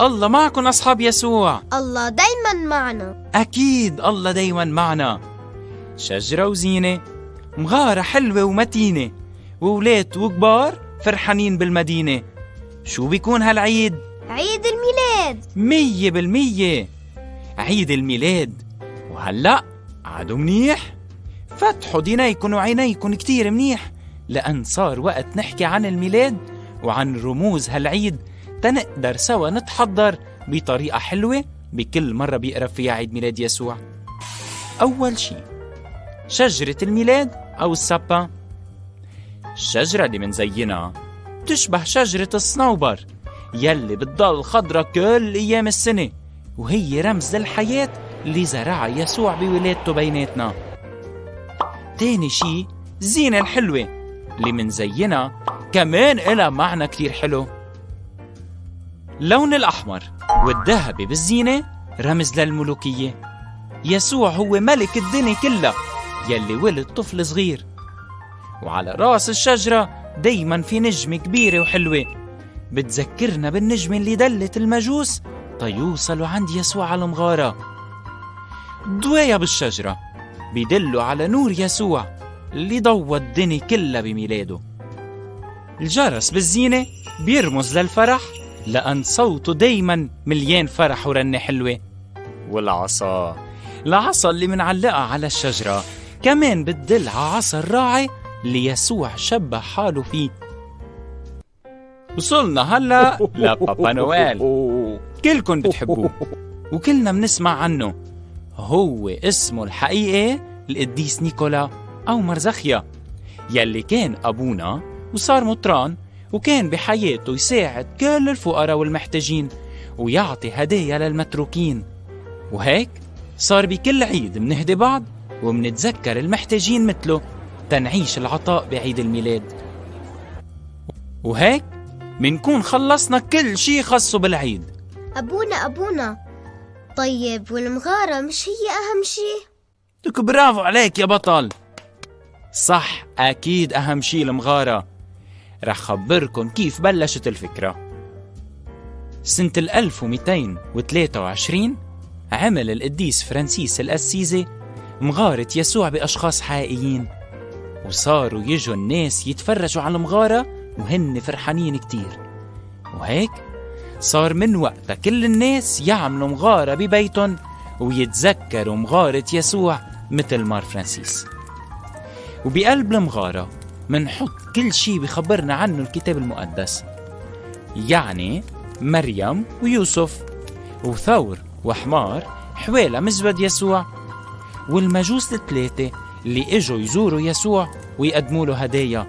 الله معكم أصحاب يسوع. الله دايما معنا. أكيد الله دايما معنا. شجرة وزينة، مغارة حلوة ومتينة، وولاد وكبار فرحانين بالمدينة. شو بيكون هالعيد؟ عيد الميلاد. 100% عيد الميلاد. وهلأ عادوا منيح؟ فتحوا دينيكن وعينيكن كتير منيح، لأن صار وقت نحكي عن الميلاد وعن رموز هالعيد تنقدر سوا نتحضر بطريقة حلوة بكل مرة بيقرب فيها عيد ميلاد يسوع. أول شي شجرة الميلاد أو السابان. الشجرة اللي منزينها تشبه شجرة الصنوبر يلي بتضل خضرة كل أيام السنة، وهي رمز للحياة اللي زرعها يسوع بولادته بيناتنا. تاني شي الزينة الحلوة اللي منزينها كمان إلها معنى كتير حلو. اللون الأحمر والذهبي بالزينة رمز للملوكية. يسوع هو ملك الدنيا كلها يلي ولد طفل صغير. وعلى راس الشجرة دايما في نجمة كبيرة وحلوة بتذكرنا بالنجمة اللي دلت المجوس تيوصلوا عند يسوع على المغارة. ضوية بالشجرة بيدلوا على نور يسوع اللي ضوى الدنيا كلها بميلاده. الجرس بالزينة بيرمز للفرح لأن صوته دايما مليان فرح ورنة حلوة. العصا اللي منعلقها على الشجرة كمان بتدل على عصا الراعي اللي يسوع شبه حاله فيه. وصلنا هلأ لبابا نويل، كلكن بتحبوه وكلنا بنسمع عنه. هو اسمه الحقيقي القديس نيكولا أو مرزخيا، يلي كان أبونا وصار مطران، وكان بحياته يساعد كل الفقراء والمحتاجين ويعطي هدايا للمتروكين. وهيك صار بكل عيد منهدي بعض ومنتذكر المحتاجين مثله تنعيش العطاء بعيد الميلاد. وهيك منكون خلصنا كل شي خاصه بالعيد. أبونا طيب والمغارة مش هي أهم شي؟ لك برافو عليك يا بطل. صح، أكيد أهم شي المغارة. رح خبركن كيف بلشت الفكرة. سنة 1223 عمل القديس فرانسيس الأسيزي مغارة يسوع بأشخاص حقيقيين، وصاروا يجوا الناس يتفرجوا على المغارة وهن فرحانين كتير. وهيك صار من وقتها كل الناس يعملوا مغارة ببيتهم ويتذكروا مغارة يسوع مثل مار فرانسيس. وبقلب المغارة منحط كل شي بخبرنا عنه الكتاب المقدس، يعني مريم ويوسف وثور وحمار حوالى مزود يسوع، والمجوس الثلاثة اللي اجوا يزوروا يسوع ويقدموا له هدايا،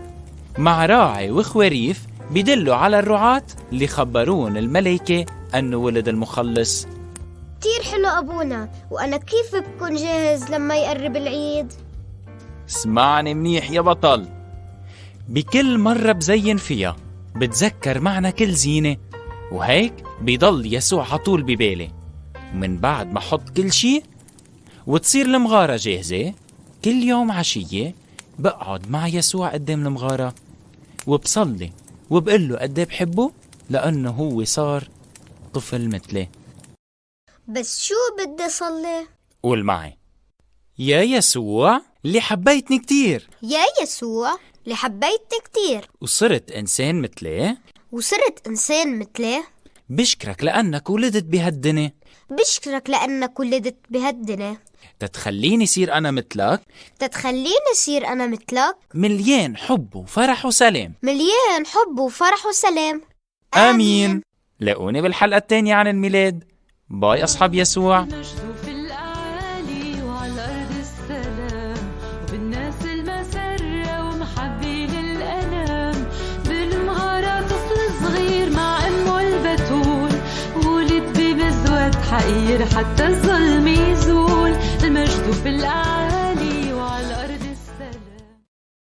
مع راعي وخواريف بيدلوا على الرعاة اللي خبرون الملائكة أنه ولد المخلص. كتير حلو أبونا، وأنا كيف بكون جاهز لما يقرب العيد؟ اسمعني منيح يا بطل. بكل مرة بزين فيها بتذكر معنى كل زينة، وهيك بيضل يسوع عطول ببالي. ومن بعد ما حط كل شي وتصير المغارة جاهزة، كل يوم عشية بقعد مع يسوع قدام المغارة وبصلي وبقله قد بحبه لأنه هو صار طفل مثلي. بس شو بدي صلي؟ قول معي: يا يسوع اللي حبيتني كتير، يا يسوع اللي حبيتني كتير وصرت إنسان مثلي، بشكرك لأنك ولدت بهالدنيا، بشكرك لأنك ولدت بهالدنيا، تتخليني صير أنا مثلك، مليان حب وفرح وسلام. آمين. لاقوني بالحلقة التانية عن الميلاد. باي أصحاب يسوع. حقير حتى الظلم يزول، المجد في الأعالي